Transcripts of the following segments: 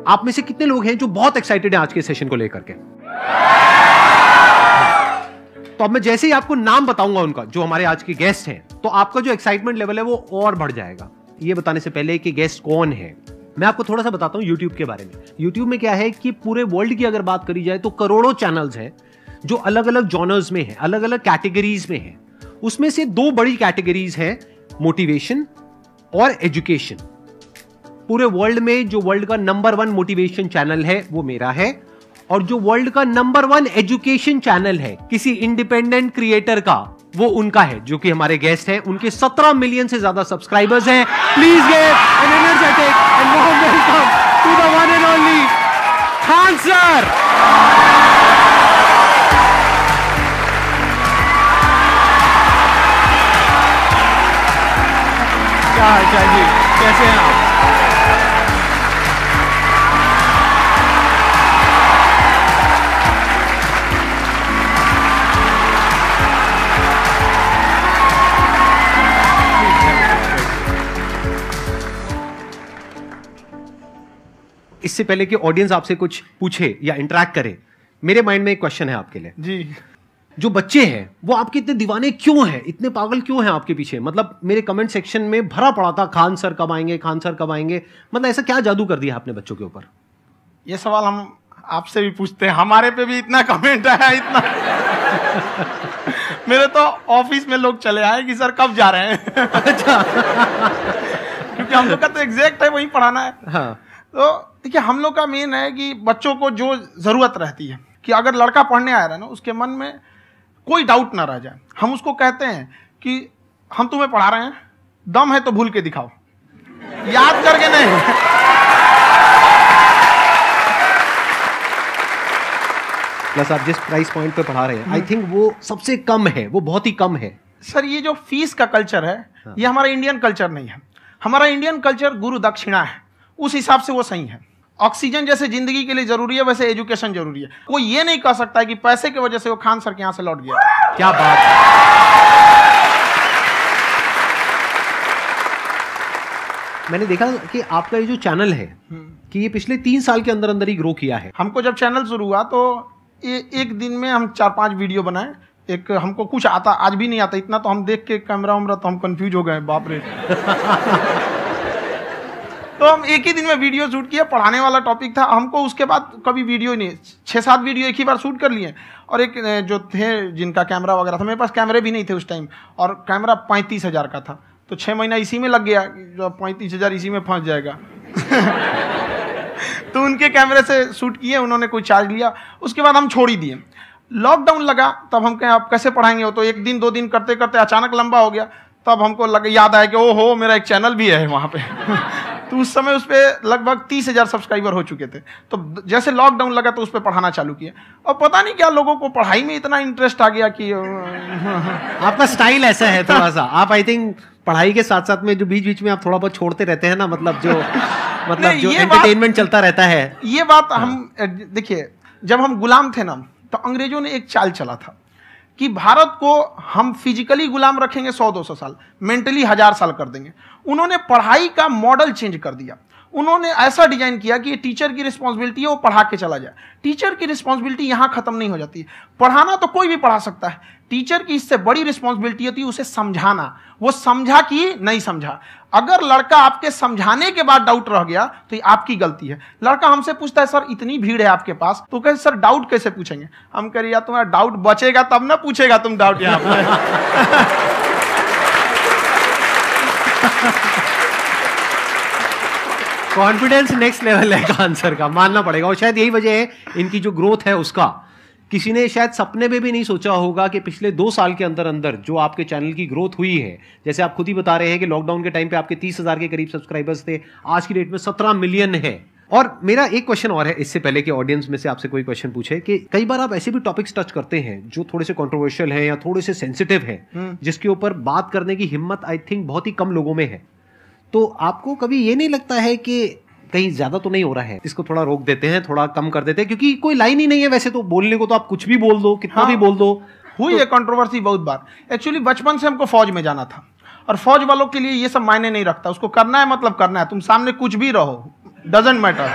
आप में से कितने लोग हैं जो बहुत एक्साइटेड हैं आज के सेशन को लेकर के? तो अब मैं जैसे ही आपको नाम बताऊंगा उनका, जो हमारे आज के गेस्ट हैं, तो आपका जो एक्साइटमेंट लेवल है वो और बढ़ जाएगा। ये बताने से पहले कि गेस्ट कौन है, मैं आपको थोड़ा सा बताता हूं YouTube के बारे में। YouTube में क्या है कि पूरे वर्ल्ड की अगर बात करी जाए तो करोड़ों चैनल्स हैं जो अलग अलग जॉनर्स में हैं, अलग अलग कैटेगरीज में हैं। उसमें से दो बड़ी कैटेगरीज हैं, मोटिवेशन और एजुकेशन। पूरे वर्ल्ड में जो वर्ल्ड का नंबर 1 मोटिवेशन चैनल है वो मेरा है, और जो वर्ल्ड का नंबर 1 एजुकेशन चैनल है किसी इंडिपेंडेंट क्रिएटर का, वो उनका है, जो कि हमारे गेस्ट हैं। उनके 17 मिलियन से ज्यादा सब्सक्राइबर्स हैं। Please give an energetic and warm welcome to the one and only Khan sir. क्या हाल चाल जी, कैसे हैं आप? इससे पहले कि ऑडियंस आपसे कुछ पूछे या इंटरेक्ट करे, मेरे माइंड में एक क्वेश्चन है आपके लिए जी। जो बच्चे हैं वो आपके इतने दीवाने क्यों हैं, इतने पागल क्यों हैं आपके पीछे? मतलब मेरे कमेंट सेक्शन में भरा पड़ा था, खान सर कब आएंगे, खान सर कब आएंगे। मतलब ऐसा क्या जादू कर दिया आपने बच्चों के ऊपर? ये सवाल हम आपसे भी पूछते हैं, हमारे पे भी इतना कमेंट आया, इतना मेरे तो ऑफिस में लोग चले आए कि सर कब जा रहे हैं। अच्छा। क्योंकि हम लोग का तो एग्जैक्ट है, वही पढ़ाना है। हाँ। तो देखिए, हम लोग का मेन है कि बच्चों को जो जरूरत रहती है कि अगर लड़का पढ़ने आ रहा है ना, उसके मन में कोई डाउट ना रह जाए। हम उसको कहते हैं कि हम तुम्हें पढ़ा रहे हैं, दम है तो भूल के दिखाओ, याद करके नहीं। प्लस आप जिस प्राइस पॉइंट पे पढ़ा रहे हैं, आई थिंक वो सबसे कम है, वो बहुत ही कम है। सर ये जो फीस का कल्चर है, ये हमारा इंडियन कल्चर नहीं है। हमारा इंडियन कल्चर गुरु दक्षिणा है, उस हिसाब से वो सही है। ऑक्सीजन जैसे जिंदगी के लिए जरूरी है, वैसे एजुकेशन जरूरी है। कोई ये नहीं कह सकता है कि पैसे की वजह से वो खान सर के यहां से लौट गया। क्या बात है। मैंने देखा कि आपका ये जो चैनल है कि ये पिछले 3 साल के अंदर अंदर ही ग्रो किया है। हमको जब चैनल शुरू हुआ तो एक दिन में हम 4-5 वीडियो बनाए। एक हमको कुछ आता, आज भी नहीं आता इतना, तो हम देख के कैमरा उमरा तो हम कंफ्यूज हो गए, बाप रे। तो हम एक ही दिन में वीडियो शूट किया, पढ़ाने वाला टॉपिक था हमको। उसके बाद कभी वीडियो ही नहीं, 6-7 वीडियो एक ही बार शूट कर लिए। और एक जो थे जिनका कैमरा वगैरह था, मेरे पास कैमरे भी नहीं थे उस टाइम, और कैमरा 35,000 का था, तो 6 महीना इसी में लग गया। जो 35,000 इसी में फंस जाएगा। तो उनके कैमरे से शूट किए, उन्होंने कोई चार्ज लिया, उसके बाद हम छोड़ ही दिए। लॉकडाउन लगा, तब हम कहें आप कैसे पढ़ाएंगे, वो तो 1 दिन 2 दिन करते करते अचानक लंबा हो गया। तब हमको याद आया कि ओहो मेरा एक चैनल भी है वहाँ पे। तो उस समय उस पर लगभग 30,000 सब्सक्राइबर हो चुके थे। तो जैसे लॉकडाउन लगा तो उस पर पढ़ाना चालू किया, और पता नहीं क्या लोगों को पढ़ाई में इतना इंटरेस्ट आ गया कि आपका स्टाइल ऐसा है थोड़ा सा। आप आई थिंक पढ़ाई के साथ साथ में जो बीच बीच में आप थोड़ा बहुत छोड़ते रहते हैं ना, मतलब जो एंटरटेनमेंट चलता रहता है। ये बात हम देखिए, जब हम गुलाम थे ना, तो अंग्रेजों ने एक चाल चला था कि भारत को हम फिजिकली गुलाम रखेंगे 100-200 साल, मेंटली 1000 साल कर देंगे। उन्होंने पढ़ाई का मॉडल चेंज कर दिया। उन्होंने ऐसा डिजाइन किया कि टीचर की रिस्पॉन्सिबिलिटी है वो पढ़ा के चला जाए। टीचर की रिस्पॉन्सिबिलिटी यहाँ खत्म नहीं हो जाती है। पढ़ाना तो कोई भी पढ़ा सकता है, टीचर की इससे बड़ी रिस्पॉन्सिबिलिटी होती है उसे समझाना। वो समझा कि नहीं समझा। अगर लड़का आपके समझाने के बाद डाउट रह गया तो ये आपकी गलती है। लड़का हमसे पूछता है सर इतनी भीड़ है आपके पास, तो कहे सर डाउट कैसे पूछेंगे? हम कह रहे यार तुम्हारा डाउट बचेगा तब ना पूछेगा तुम डाउट यहाँ पर। कॉन्फिडेंस नेक्स्ट लेवल है खान सर का, मानना पड़ेगा। और शायद यही वजह है इनकी जो ग्रोथ है उसका। किसी ने शायद सपने में भी नहीं सोचा होगा कि पिछले 2 साल के अंदर अंदर जो आपके चैनल की ग्रोथ हुई है, जैसे आप खुद ही बता रहे हैं कि लॉकडाउन के टाइम पे आपके 30,000 के करीब सब्सक्राइबर्स थे, आज की डेट में 17 मिलियन है। और मेरा एक क्वेश्चन और है, इससे पहले कि ऑडियंस में से आपसे कोई क्वेश्चन पूछे, कि कई बार आप ऐसे भी टॉपिक्स टच करते हैं जो थोड़े से कंट्रोवर्शियल हैं या थोड़े से सेंसिटिव हैं, जिसके ऊपर बात करने की हिम्मत आई थिंक बहुत ही कम लोगों में है। तो आपको कभी ये नहीं लगता है कि कहीं ज्यादा तो नहीं हो रहा है, इसको थोड़ा रोक देते हैं, थोड़ा कम कर देते हैं? क्योंकि कोई लाइन ही नहीं है वैसे तो बोलने को, तो आप कुछ भी बोल दो, कितना भी बोल दो। हुई है कंट्रोवर्सी बहुत बार। एक्चुअली बचपन से हमको फौज में जाना था, और फौज वालों के लिए ये सब मायने नहीं रखता। उसको करना है मतलब करना है, तुम सामने कुछ भी रहो, डजंट मैटर।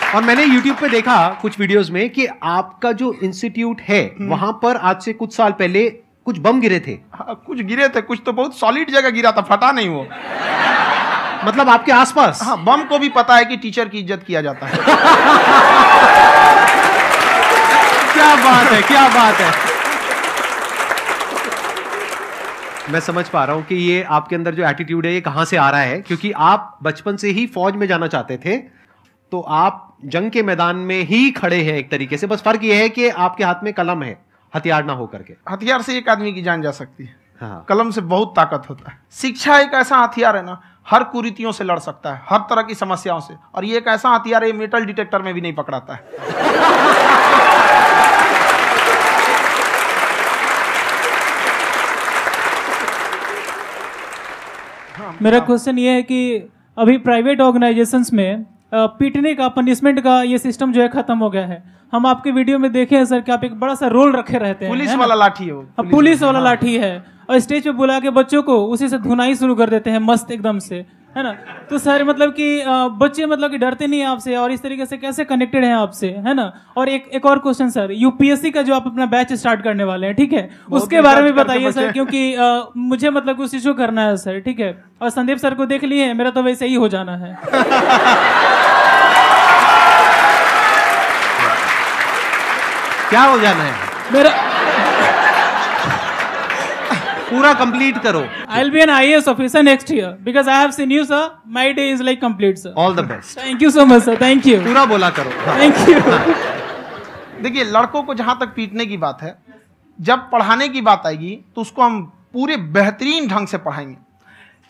और मैंने YouTube पे देखा कुछ वीडियोस में कि आपका जो इंस्टीट्यूट है वहां पर आज से कुछ साल पहले कुछ बम गिरे थे। हाँ, कुछ गिरे थे, कुछ तो बहुत सॉलिड जगह गिरा था, फटा नहीं वो। मतलब आपके आसपास? हाँ, बम को भी पता है कि टीचर की इज्जत किया जाता है। क्या बात है, क्या बात है। मैं समझ पा रहा हूं कि ये आपके अंदर जो एटीट्यूड है ये कहां से आ रहा है, क्योंकि आप बचपन से ही फौज में जाना चाहते थे, तो आप जंग के मैदान में ही खड़े हैं एक तरीके से। बस फर्क ये है कि आपके हाथ में कलम है, हथियार ना हो करके। हथियार से एक आदमी की जान जा सकती है, हाँ। कलम से बहुत ताकत होता है। शिक्षा एक ऐसा हथियार है ना, हर कुरीतियों से लड़ सकता है, हर तरह की समस्याओं से। और ये एक ऐसा हथियार है, मेटल डिटेक्टर में भी नहीं पकड़ाता है। मेरा क्वेश्चन ये है कि अभी प्राइवेट ऑर्गेनाइजेशंस में पीटने का, पनिशमेंट का ये सिस्टम जो है खत्म हो गया है। हम आपके वीडियो में देखे हैं सर कि आप एक बड़ा सा रोल रखे रहते हैं, पुलिस वाला लाठी है वो, पुलिस वाला लाठी है, और स्टेज पे बुला के बच्चों को उसी से धुनाई शुरू कर देते हैं मस्त एकदम से, है ना। तो सर मतलब कि बच्चे मतलब कि डरते नहीं हैं आपसे, और इस तरीके से कैसे कनेक्टेड हैं आपसे, है ना। और एक और क्वेश्चन सर, यूपीएससी का जो आप अपना बैच स्टार्ट करने वाले हैं, ठीक है, उसके बारे में बताइए सर, क्योंकि मुझे मतलब कुछ इशू करना है सर, ठीक है। और संदीप सर को देख लिए, मेरा तो वैसे ही हो जाना है। क्या हो जाना है? मेरा पूरा कंप्लीट करो। I'll be an IAS officer next year because I have seen you, sir. My day is like complete, sir. All the best. Thank you so much, sir. Thank you. पूरा बोला करो। Thank you. देखिए, लड़कों को जहां तक पीटने की बात है, जब पढ़ाने की बात आएगी तो उसको हम पूरे बेहतरीन ढंग से पढ़ाएंगे।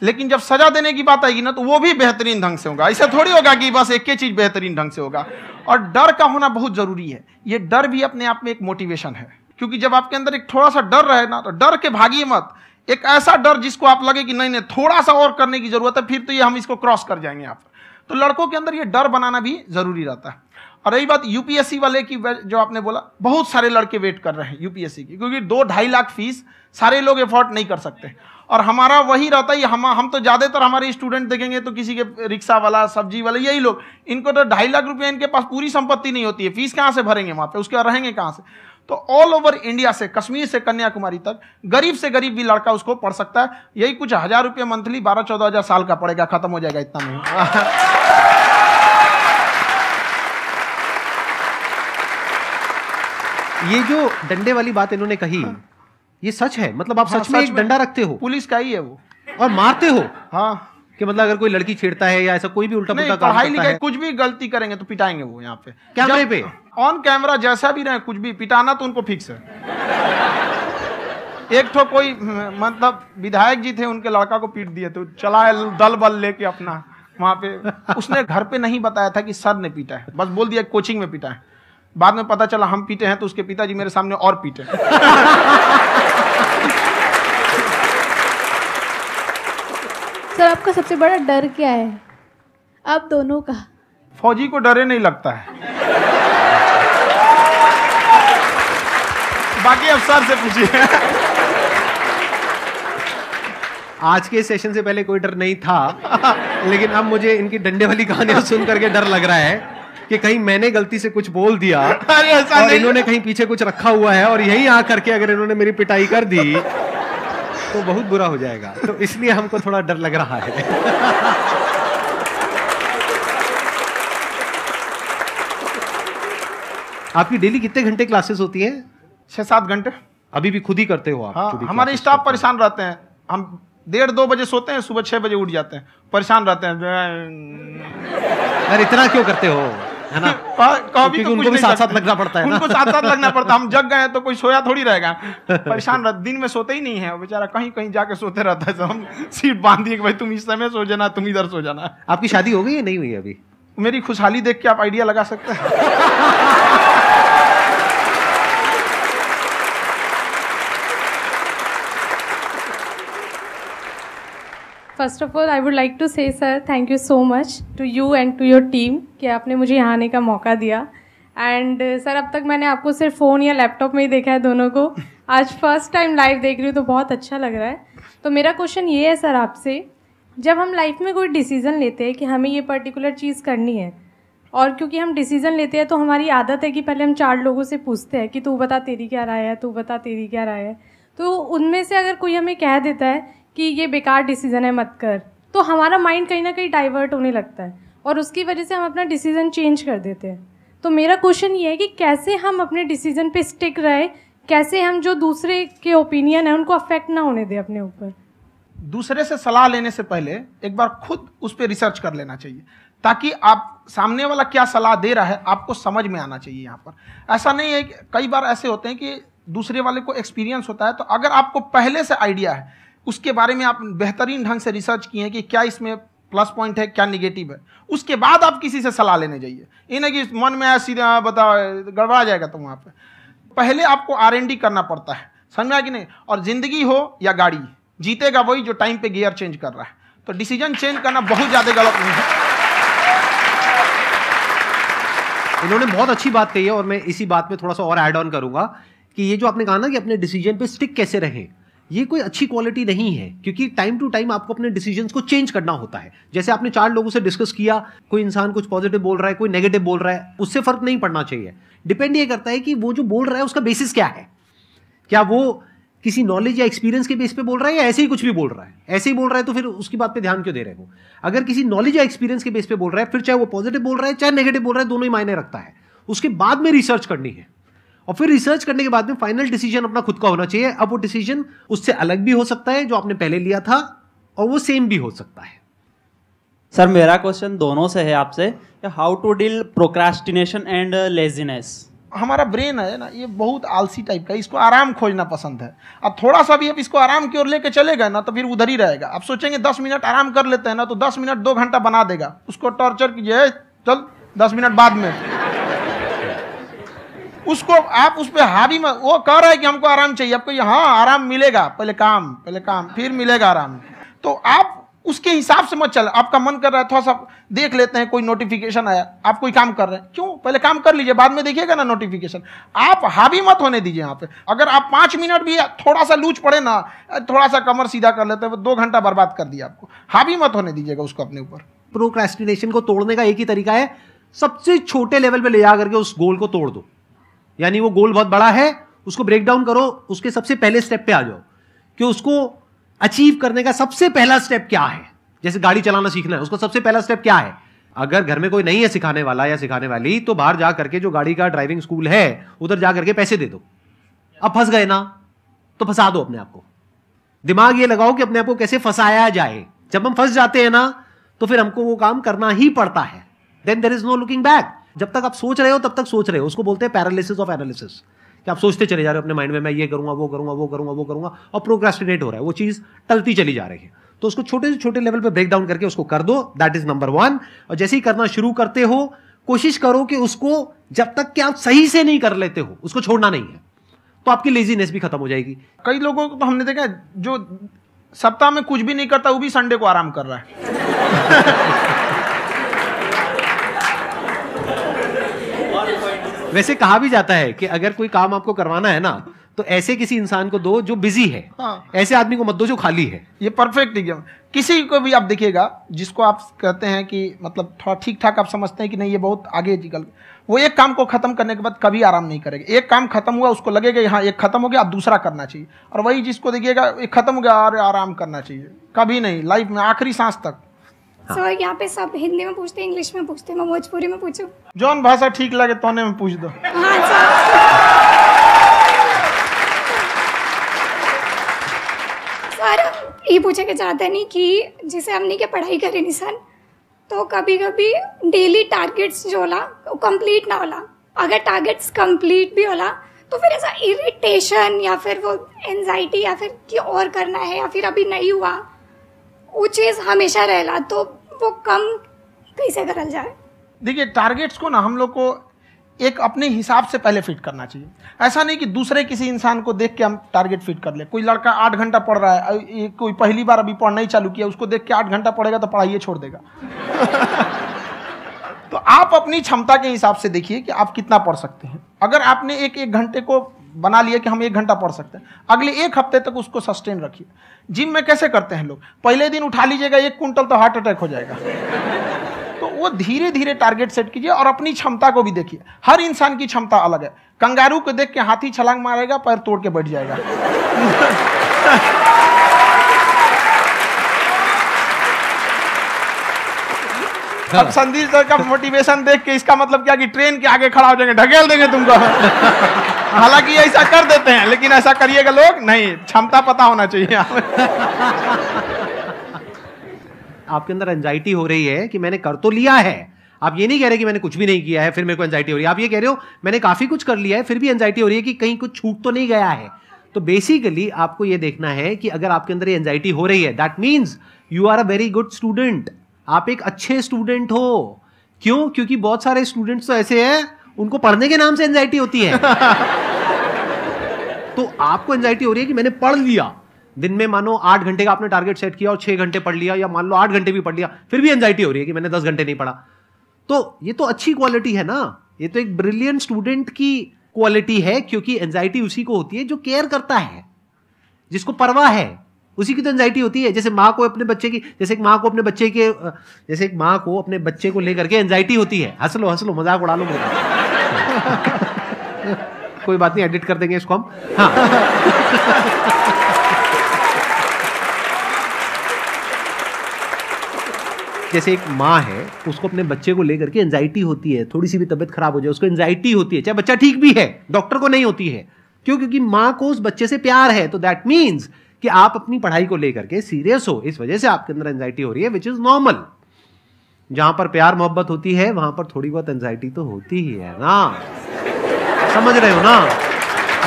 लेकिन जब सजा देने की बात आएगी ना, तो वो भी बेहतरीन ढंग से होगा। ऐसा थोड़ी होगा कि बस एक ही चीज बेहतरीन ढंग से होगा। और डर का होना बहुत जरूरी है। ये डर भी अपने आप में एक मोटिवेशन है, क्योंकि जब आपके अंदर एक थोड़ा सा डर रहे ना, तो डर के भागिए मत। एक ऐसा डर जिसको आप लगे कि नहीं नहीं थोड़ा सा और करने की जरूरत है, फिर तो ये हम इसको क्रॉस कर जाएंगे यहाँ पर। तो लड़कों के अंदर ये डर बनाना भी जरूरी रहता है। और रही बात यूपीएससी वाले की, जो आपने बोला, बहुत सारे लड़के वेट कर रहे हैं यूपीएससी की, क्योंकि 2-2.5 लाख फीस सारे लोग एफोर्ड नहीं कर सकते। और हमारा वही रहता है, हम तो ज्यादातर हमारे स्टूडेंट देखेंगे तो किसी के रिक्शा वाला, सब्जी वाला, यही लोग, इनको तो 2.5 लाख रुपया, इनके पास पूरी संपत्ति नहीं होती है, फीस कहाँ से भरेंगे वहां पे, उसके बाद रहेंगे कहाँ से। तो ऑल ओवर इंडिया से, कश्मीर से कन्याकुमारी तक, गरीब से गरीब भी लड़का उसको पढ़ सकता है। यही कुछ 1000 रुपये मंथली, 12-14 हजार साल का पड़ेगा, खत्म हो जाएगा इतना में। ये जो डंडे वाली बात इन्होंने कही, ये सच है? मतलब आप सच में एक डंडा रखते हो? पुलिस का ही है वो। और मारते हो? हाँ, कि मतलब अगर कोई लड़की छेड़ता है या ऐसा कोई भी उल्टा पुल्टा काम पढ़ाई करता लिखाई है, कुछ भी गलती करेंगे तो पिटाएंगे वो यहाँ पे, कैमरे पे, ऑन कैमरा, जैसा भी रहे, कुछ भी पिटाना तो उनको फिक्स है। एक तो कोई मतलब विधायक जी थे, उनके लड़का को पीट दिए, तो चला है दल बल लेके अपना वहां पे। उसने घर पे नहीं बताया था कि सर ने पीटा है, बस बोल दिया कोचिंग में पीटा है। बाद में पता चला हम पीटे हैं, तो उसके पिताजी मेरे सामने और पीटे। सर, आपका सबसे बड़ा डर क्या है आप दोनों का? फौजी को डरे नहीं लगता है, बाकी अफसर से पूछिए। आज के सेशन से पहले कोई डर नहीं था, लेकिन अब मुझे इनकी डंडे वाली कहानियां सुन करके डर लग रहा है कि कहीं मैंने गलती से कुछ बोल दिया और इन्होंने कहीं पीछे कुछ रखा हुआ है, और यही आ करके अगर इन्होंने मेरी पिटाई कर दी तो बहुत बुरा हो जाएगा। तो इसलिए हमको थोड़ा डर लग रहा है। आपकी डेली कितने घंटे क्लासेस होती हैं? 6-7 घंटे। अभी भी खुद ही करते हो आप? हाँ, हमारे स्टाफ परेशान रहते हैं। हम 1:30-2 बजे सोते हैं, सुबह 6 बजे उठ जाते हैं, परेशान रहते हैं। यार इतना क्यों करते हो, है ना? कभी तो उनको भी साथ साथ लगना पड़ता है ना? उनको साथ साथ लगना पड़ता है। हम जग गए तो कोई सोया थोड़ी रहेगा, परेशान रहते, दिन में सोते ही नहीं है बेचारा, कहीं कहीं जाके सोते रहता है। हम सीट बांध दिए कि भाई तुम इस समय सो जाना, तुम इधर सो जाना। आपकी शादी हो गई या नहीं हुई अभी? मेरी खुशहाली देख के आप आइडिया लगा सकते हैं। First of all I would like to say sir thank you so much to you and to your team कि आपने मुझे यहाँ आने का मौका दिया। एंड सर अब तक मैंने आपको सिर्फ फ़ोन या लैपटॉप में ही देखा है दोनों को, आज फर्स्ट टाइम लाइव देख रही हूँ तो बहुत अच्छा लग रहा है। तो मेरा क्वेश्चन ये है सर आपसे, जब हम लाइफ में कोई डिसीज़न लेते हैं कि हमें ये पर्टिकुलर चीज़ करनी है, और क्योंकि हम डिसीजन लेते हैं तो हमारी आदत है कि पहले हम 4 लोगों से पूछते हैं कि तू बता तेरी क्या राय है, तू बता तेरी क्या राय है। तो उनमें से अगर कोई हमें कह देता है कि ये बेकार डिसीजन है मत कर, तो हमारा माइंड कहीं ना कहीं डाइवर्ट होने लगता है और उसकी वजह से हम अपना डिसीजन चेंज कर देते हैं। तो मेरा क्वेश्चन ये है कि कैसे हम अपने डिसीजन पे स्टिक रहे, कैसे हम जो दूसरे के ओपिनियन है उनको अफेक्ट ना होने दें अपने ऊपर। दूसरे से सलाह लेने से पहले एक बार खुद उस पर रिसर्च कर लेना चाहिए, ताकि आप सामने वाला क्या सलाह दे रहा है आपको समझ में आना चाहिए। यहाँ पर ऐसा नहीं है कि कई बार ऐसे होते हैं कि दूसरे वाले को एक्सपीरियंस होता है, तो अगर आपको पहले से आइडिया है, उसके बारे में आप बेहतरीन ढंग से रिसर्च किए हैं कि क्या इसमें प्लस पॉइंट है क्या निगेटिव है, उसके बाद आप किसी से सलाह लेने जाइए। ये नहीं कि मन में सीधा बताओ गड़बड़ा जाएगा। तो वहाँ पे पहले आपको R&D करना पड़ता है, समझ में आया कि नहीं। और जिंदगी हो या गाड़ी, जीतेगा वही जो टाइम पे गियर चेंज कर रहा है। तो डिसीजन चेंज करना बहुत ज़्यादा गलत नहीं है। इन्होंने बहुत अच्छी बात कही है और मैं इसी बात में थोड़ा सा और ऐड ऑन करूंगा कि ये जो आपने कहा ना कि अपने डिसीजन पे स्टिक कैसे रहें, ये कोई अच्छी क्वालिटी नहीं है, क्योंकि टाइम टू टाइम आपको अपने डिसीजंस को चेंज करना होता है। जैसे आपने 4 लोगों से डिस्कस किया, कोई इंसान कुछ पॉजिटिव बोल रहा है, कोई नेगेटिव बोल रहा है, उससे फर्क नहीं पड़ना चाहिए। डिपेंड ये करता है कि वो जो बोल रहा है उसका बेसिस क्या है। क्या वो किसी नॉलेज या एक्सपीरियंस के बेस पे बोल रहा है या ऐसे ही कुछ भी बोल रहा है? ऐसे ही बोल रहा है तो फिर उसकी बात पे ध्यान क्यों दे रहे हो? अगर किसी नॉलेज या एक्सपीरियंस के बेस पे बोल रहा है, फिर चाहे वो पॉजिटिव बोल रहा है चाहे नेगेटिव बोल रहा है, दोनों ही मायने रखता है। उसके बाद में रिसर्च करनी है और फिर रिसर्च करने के बाद में फाइनल डिसीजन अपना खुद का होना चाहिए। अब वो डिसीजन उससे अलग भी हो सकता है जो आपने पहले लिया था, और वो सेम भी हो सकता है। सर मेरा क्वेश्चन दोनों से है आपसे, how to deal procrastination and laziness. हमारा ब्रेन है ना, ये बहुत आलसी टाइप का, इसको आराम खोजना पसंद है। अब थोड़ा सा भी आप इसको आराम की ओर लेके चले गए ना तो फिर उधर ही रहेगा। आप सोचेंगे 10 मिनट आराम कर लेते हैं ना, तो 10 मिनट 2 घंटा बना देगा। उसको टॉर्चर कीजिए, चल 10 मिनट बाद में उसको आप उस पर हावी में, वो कह रहा है कि हमको आराम चाहिए, आपको हाँ आराम मिलेगा, पहले काम फिर मिलेगा आराम। तो आप उसके हिसाब से मत चल। आपका मन कर रहा है थोड़ा सा देख लेते हैं, कोई नोटिफिकेशन आया, आप कोई काम कर रहे हैं, क्यों पहले काम कर लीजिए, बाद में देखिएगा ना नोटिफिकेशन। आप हावी मत होने दीजिए यहाँ पे। अगर आप 5 मिनट भी थोड़ा सा लूज पड़े ना, थोड़ा सा कमर सीधा कर लेते हैं, 2 घंटा बर्बाद कर दिया आपको। हावी मत होने दीजिएगा उसको अपने ऊपर। प्रोक्रेस्टिनेशन को तोड़ने का एक ही तरीका है, सबसे छोटे लेवल पे ले जा करके उस गोल को तोड़ दो। यानी वो गोल बहुत बड़ा है, उसको ब्रेक डाउन करो, उसके सबसे पहले स्टेप पे आ जाओ कि उसको अचीव करने का सबसे पहला स्टेप क्या है। जैसे गाड़ी चलाना सीखना है, उसका सबसे पहला स्टेप क्या है। अगर घर में कोई नहीं है सिखाने वाला या सिखाने वाली, तो बाहर जा करके जो गाड़ी का ड्राइविंग स्कूल है उधर जा करके पैसे दे दो। अब फंस गए ना तो फंसा दो अपने आप को। दिमाग ये लगाओ कि अपने आप को कैसे फंसाया जाए। जब हम फंस जाते हैं ना तो फिर हमको वो काम करना ही पड़ता है। Then there is no looking back. जब तक आप सोच रहे हो तब तक सोच रहे हो, उसको बोलते हैं पैरालिसिस ऑफ एनालिसिस, कि आप सोचते चले जा रहे हो अपने माइंड में, मैं ये करूंगा वो करूंगा वो करूंगा वो करूंगा, और प्रोक्रेस्टिनेट हो रहा है, वो चीज टलती चली जा रही है। तो उसको छोटे से छोटे लेवल पे ब्रेक डाउन करके उसको कर दो, दैट इज नंबर 1। और जैसे ही करना शुरू करते हो, कोशिश करो कि उसको जब तक कि आप सही से नहीं कर लेते हो उसको छोड़ना नहीं है, तो आपकी लेजीनेस भी खत्म हो जाएगी। कई लोगों को तो हमने देखा जो सप्ताह में कुछ भी नहीं करता, वो भी संडे को आराम कर रहा है। वैसे कहा भी जाता है कि अगर कोई काम आपको करवाना है ना, तो ऐसे किसी इंसान को दो जो बिजी है। हाँ। ऐसे आदमी को मत दो जो खाली है। ये परफेक्ट एग्जाम। किसी को भी आप देखिएगा जिसको आप कहते हैं कि मतलब थोड़ा ठीक ठाक आप समझते हैं कि नहीं ये बहुत आगे निकल, वो एक काम को खत्म करने के बाद कभी आराम नहीं करेगा। एक काम खत्म हुआ उसको लगेगा हाँ एक खत्म हो गया, अब दूसरा करना चाहिए। और वही जिसको देखिएगा एक खत्म हो गया और आराम करना चाहिए, कभी नहीं, लाइफ में आखिरी सांस तक। सर यहाँ पे सब हिंदी में पूछते हैं, इंग्लिश में पूछते हैं, मैं भोजपुरी में पूछूं? जौन भाषा ठीक लगे तोने में पूछ दो। हाँ सर। सर ये पूछे के चाहते नहीं कि जैसे हमने के पढ़ाई करे निशान, तो कभी कभी डेली टारगेट्स जो होला वो कंप्लीट ना होला। अगर टारगेट्स कंप्लीट भी होला तो फिर ऐसा इरिटेशन या फिर वो एंजाइटी या फिर कि और करना है या फिर अभी नहीं हुआ, वो चीज़ हमेशा रहेला। तो वो कम कैसे करल जाए? देखिए टारगेट्स को ना हम लोग को एक अपने हिसाब से पहले फिट करना चाहिए। ऐसा नहीं कि दूसरे किसी इंसान को देख के हम टारगेट फिट कर ले। कोई लड़का 8 घंटा पढ़ रहा है, कोई पहली बार अभी पढ़ना ही चालू किया, उसको देख के 8 घंटा पढ़ेगा तो पढ़ाई छोड़ देगा। तो आप अपनी क्षमता के हिसाब से देखिए कि आप कितना पढ़ सकते हैं। अगर आपने एक घंटे को बना लिया कि हम 1 घंटा पढ़ सकते हैं, अगले 1 हफ्ते तक उसको सस्टेन रखिए। जिम में कैसे करते हैं लोग, पहले दिन उठा लीजिएगा 1 कुंटल तो हार्ट अटैक हो जाएगा। तो वो धीरे धीरे टारगेट सेट कीजिए और अपनी क्षमता को भी देखिए। हर इंसान की क्षमता अलग है। कंगारू को देख के हाथी छलांग मारेगा, पैर तोड़ के बैठ जाएगा। अब संदीप सर का मोटिवेशन देख के इसका मतलब क्या कि ट्रेन के आगे खड़ा हो जाएंगे, ढकेल देंगे तुमको। हालांकि ऐसा कर देते हैं, लेकिन ऐसा करिएगा लोग नहीं, क्षमता पता होना चाहिए। आपके अंदर एंजाइटी हो रही है कि मैंने कर तो लिया है। आप ये नहीं कह रहे कि मैंने कुछ भी नहीं किया है फिर मेरे को एंजाइटी हो रही है। आप ये कह रहे हो मैंने काफी कुछ कर लिया है फिर भी एंजाइटी हो रही है कि कहीं कुछ छूट तो नहीं गया है। तो बेसिकली आपको ये देखना है कि अगर आपके अंदर ये एंजाइटी हो रही है, that means you are a very good student. आप एक अच्छे स्टूडेंट हो। क्यों? क्योंकि बहुत सारे स्टूडेंट्स तो ऐसे हैं उनको पढ़ने के नाम से एंजाइटी होती है। तो आपको एंजाइटी हो रही है कि मैंने पढ़ लिया, दिन में मानो 8 घंटे का आपने टारगेट सेट किया और 6 घंटे पढ़ लिया, या मान लो 8 घंटे भी पढ़ लिया, फिर भी एंजाइटी हो रही है कि मैंने 10 घंटे नहीं पढ़ा। तो ये तो अच्छी क्वालिटी है ना, ये तो एक ब्रिलियंट स्टूडेंट की क्वालिटी है। क्योंकि एंजाइटी उसी को होती है जो केयर करता है, जिसको परवाह है, उसी की तो एंजाइटी होती है। जैसे माँ को अपने बच्चे की, जैसे एक माँ को अपने बच्चे के, जैसे एक माँ को अपने बच्चे को लेकर के एंजाइटी होती है। हंस लो मजाक उड़ा लो मेरा। कोई बात नहीं, एडिट कर देंगे इसको हम। हाँ। जैसे एक माँ है, उसको अपने बच्चे को लेकर के एंजाइटी होती है, थोड़ी सी भी तबीयत खराब हो जाए उसको एंजाइटी होती है, चाहे बच्चा ठीक भी है, डॉक्टर को नहीं होती है। क्यों? क्योंकि माँ को उस बच्चे से प्यार है। तो दैट मीन्स कि आप अपनी पढ़ाई को लेकर के सीरियस हो, इस वजह से आपके अंदर एंजाइटी हो रही है, विच इज नॉर्मल। जहां पर प्यार मोहब्बत होती है वहां पर थोड़ी बहुत एंजाइटी तो होती ही है ना। समझ रहे हो ना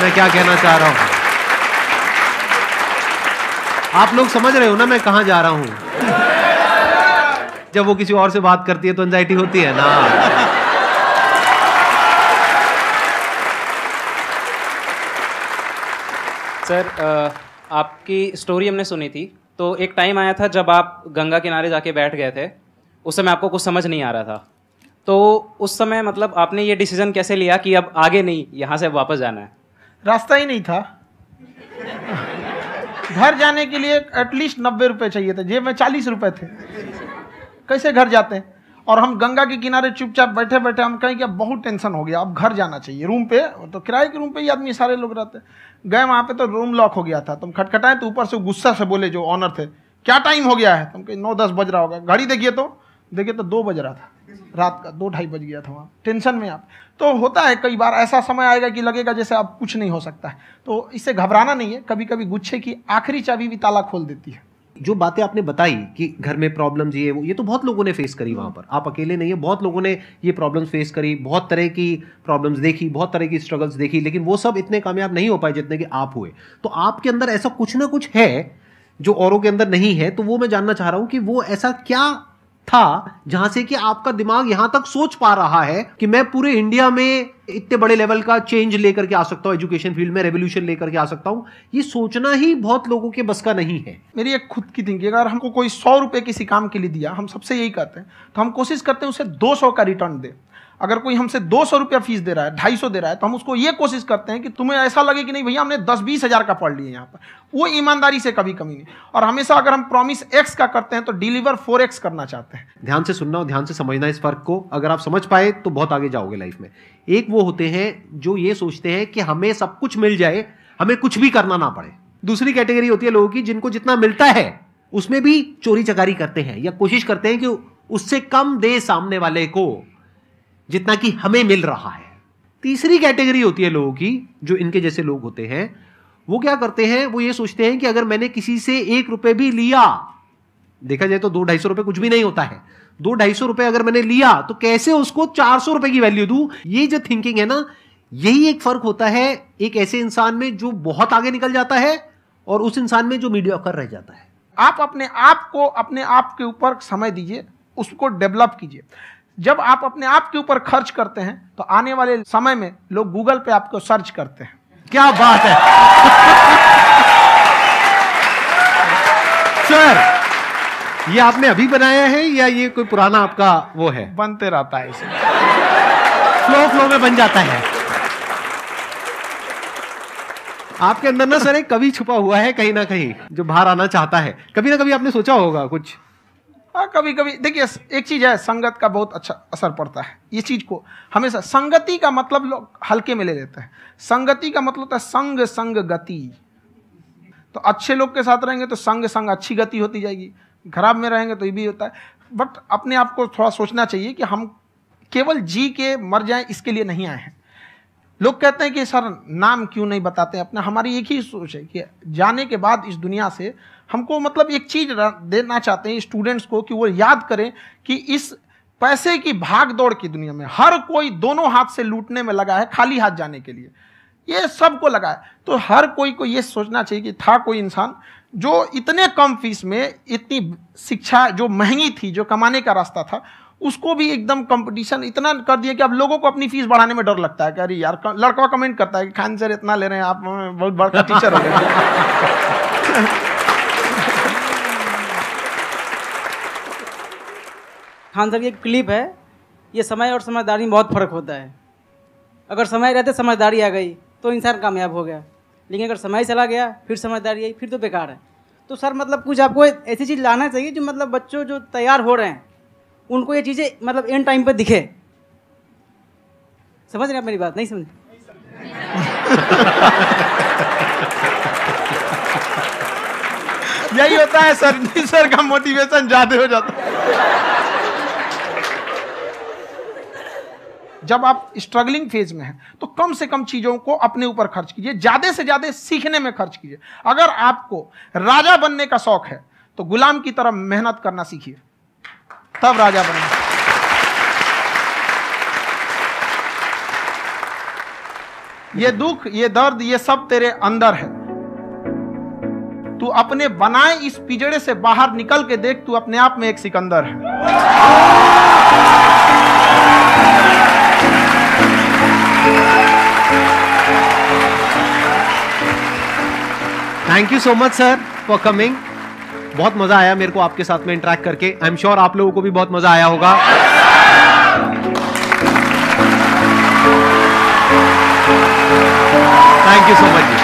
मैं क्या कहना चाह रहा हूं? आप लोग समझ रहे हो ना मैं कहां जा रहा हूं? जब वो किसी और से बात करती है तो एंजाइटी होती है ना। सर, आपकी स्टोरी हमने सुनी थी, तो एक टाइम आया था जब आप गंगा किनारे जाके बैठ गए थे। उस समय आपको कुछ समझ नहीं आ रहा था, तो उस समय मतलब आपने ये डिसीजन कैसे लिया कि अब आगे नहीं, यहाँ से वापस जाना है? रास्ता ही नहीं था। घर जाने के लिए एटलीस्ट 90 रुपए चाहिए थे, जेब में 40 रुपए थे। कैसे घर जाते हैं? और हम गंगा के किनारे चुपचाप बैठे बैठे हम कहें कि अब बहुत टेंशन हो गया, अब घर जाना चाहिए। रूम पे, तो किराए के रूम पे ही आदमी सारे लोग रहते। गए वहाँ पे तो रूम लॉक हो गया था। तुम खटखटाए तो ऊपर से गुस्सा से बोले जो ऑनर थे, क्या टाइम हो गया है? तुम कहे 9-10 बज रहा होगा। घड़ी देखिए तो 2 बज रहा था रात का, 2-2:30 बज गया था वहाँ। टेंशन में आप तो होता है, कई बार ऐसा समय आएगा कि लगेगा जैसे अब कुछ नहीं हो सकता है। तो इससे घबराना नहीं है। कभी कभी गुच्छे की आखिरी चाबी भी ताला खोल देती है। जो बातें आपने बताई कि घर में प्रॉब्लम्स ये तो बहुत लोगों ने फेस करी वहां पर। आप अकेले नहीं है, बहुत लोगों ने ये प्रॉब्लम्स फेस करी, बहुत तरह की प्रॉब्लम्स देखी, बहुत तरह की स्ट्रगल्स देखी, लेकिन वो सब इतने कामयाब नहीं हो पाए जितने कि आप हुए। तो आपके अंदर ऐसा कुछ ना कुछ है जो औरों के अंदर नहीं है। तो वो मैं जानना चाह रहा हूं कि वो ऐसा क्या था जहां से कि आपका दिमाग यहां तक सोच पा रहा है कि मैं पूरे इंडिया में इतने बड़े लेवल का चेंज लेकर के आ सकता हूं, एजुकेशन फील्ड में रेवोल्यूशन लेकर के आ सकता हूं। ये सोचना ही बहुत लोगों के बस का नहीं है। मेरी एक खुद की थिंकिंग, अगर हमको कोई 100 रुपए किसी काम के लिए दिया, हम सबसे यही कहते हैं, तो हम कोशिश करते हैं उसे 200 का रिटर्न दे। अगर कोई हमसे 200 रुपया फीस दे रहा है, 250 दे रहा है, तो हम उसको ये कोशिश करते हैं कि तुम्हें ऐसा लगे कि नहीं भैया हमने 10-20 हज़ार का पढ़ लिया यहाँ पर। वो ईमानदारी से कभी कमी नहीं। और हमेशा अगर हम प्रॉमिस एक्स का करते हैं तो डिलीवर 4x करना चाहते हैं। ध्यान से सुनना और ध्यान से समझना इस फर्क को। अगर आप समझ पाए तो बहुत आगे जाओगे लाइफ में। एक वो होते हैं जो ये सोचते हैं कि हमें सब कुछ मिल जाए, हमें कुछ भी करना ना पड़े। दूसरी कैटेगरी होती है लोगों की जिनको जितना मिलता है उसमें भी चोरी चकारी करते हैं या कोशिश करते हैं कि उससे कम दे सामने वाले को जितना कि हमें मिल रहा है। तीसरी कैटेगरी होती है लोगों की जो इनके जैसे लोग होते हैं। वो क्या करते हैं? वो ये सोचते हैं कि अगर मैंने किसी से 1 रुपए भी लिया, देखा जाए तो 200-250 रुपए कुछ भी नहीं होता है, 200-250 रुपए अगर मैंने लिया तो कैसे उसको 400 रुपए की वैल्यू दूं। ये जो थिंकिंग है ना, यही एक फर्क होता है एक ऐसे इंसान में जो बहुत आगे निकल जाता है और उस इंसान में जो मीडियोकर रह जाता है। आप अपने आप को अपने आप के ऊपर समय दीजिए, उसको डेवलप कीजिए। जब आप अपने आप के ऊपर खर्च करते हैं तो आने वाले समय में लोग गूगल पे आपको सर्च करते हैं। क्या बात है सर, ये आपने अभी बनाया है या ये कोई पुराना आपका वो है? बनते रहता है, इसे फ्लो में बन जाता है। आपके अंदर ना सर एक कवि छुपा हुआ है कहीं ना कहीं जो बाहर आना चाहता है। कभी ना कभी आपने सोचा होगा कुछ हाँ, कभी कभी देखिए एक चीज है, संगत का बहुत अच्छा असर पड़ता है। ये चीज को हमेशा, संगति का मतलब लोग हल्के में ले लेते हैं। संगति का मतलब होता है संग संग गति। तो अच्छे लोग के साथ रहेंगे तो संग संग अच्छी गति होती जाएगी, खराब में रहेंगे तो ये भी होता है। बट अपने आप को थोड़ा सोचना चाहिए कि हम केवल जी के मर जाएं इसके लिए नहीं आए हैं। लोग कहते हैं कि सर नाम क्यों नहीं बताते अपना। हमारी एक ही सोच है कि जाने के बाद इस दुनिया से हमको मतलब एक चीज देना चाहते हैं स्टूडेंट्स को, कि वो याद करें कि इस पैसे की भाग दौड़ की दुनिया में हर कोई दोनों हाथ से लूटने में लगा है, खाली हाथ जाने के लिए ये सबको लगा है। तो हर कोई को ये सोचना चाहिए कि था कोई इंसान जो इतने कम फीस में इतनी शिक्षा जो महंगी थी, जो कमाने का रास्ता था, उसको भी एकदम कंपटीशन इतना कर दिया कि अब लोगों को अपनी फीस बढ़ाने में डर लगता है कि अरे यार, लड़का कमेंट करता है कि खान सर इतना ले रहे हैं, आप बहुत बड़ा टीचर हो गए। खान सर की एक क्लिप है, ये समय और समझदारी में बहुत फर्क होता है। अगर समय रहते समझदारी आ गई तो इंसान कामयाब हो गया, लेकिन अगर समय चला गया फिर समझदारी आई, फिर तो बेकार है। तो सर मतलब कुछ आपको ऐसी चीज़ लाना चाहिए जो मतलब बच्चों जो तैयार हो रहे हैं उनको ये चीज़ें मतलब एंड टाइम पे दिखे। समझ रहे हैं आप मेरी बात? नहीं समझ? यही होता है सर, सर का मोटिवेशन ज्यादा हो जाता है। जब आप स्ट्रगलिंग फेज में हैं तो कम से कम चीजों को अपने ऊपर खर्च कीजिए, ज्यादा से ज्यादा सीखने में खर्च कीजिए। अगर आपको राजा बनने का शौक है तो गुलाम की तरह मेहनत करना सीखिए, तब राजा बनेंगे। ये दुख, ये दर्द, ये सब तेरे अंदर है। तू अपने बनाए इस पिंजड़े से बाहर निकल के देख, तू अपने आप में एक सिकंदर है। Thank you so much sir for coming. बहुत मजा आया मेरे को आपके साथ में इंटरेक्ट करके। आई एम श्योर आप लोगों को भी बहुत मजा आया होगा। Thank you so much.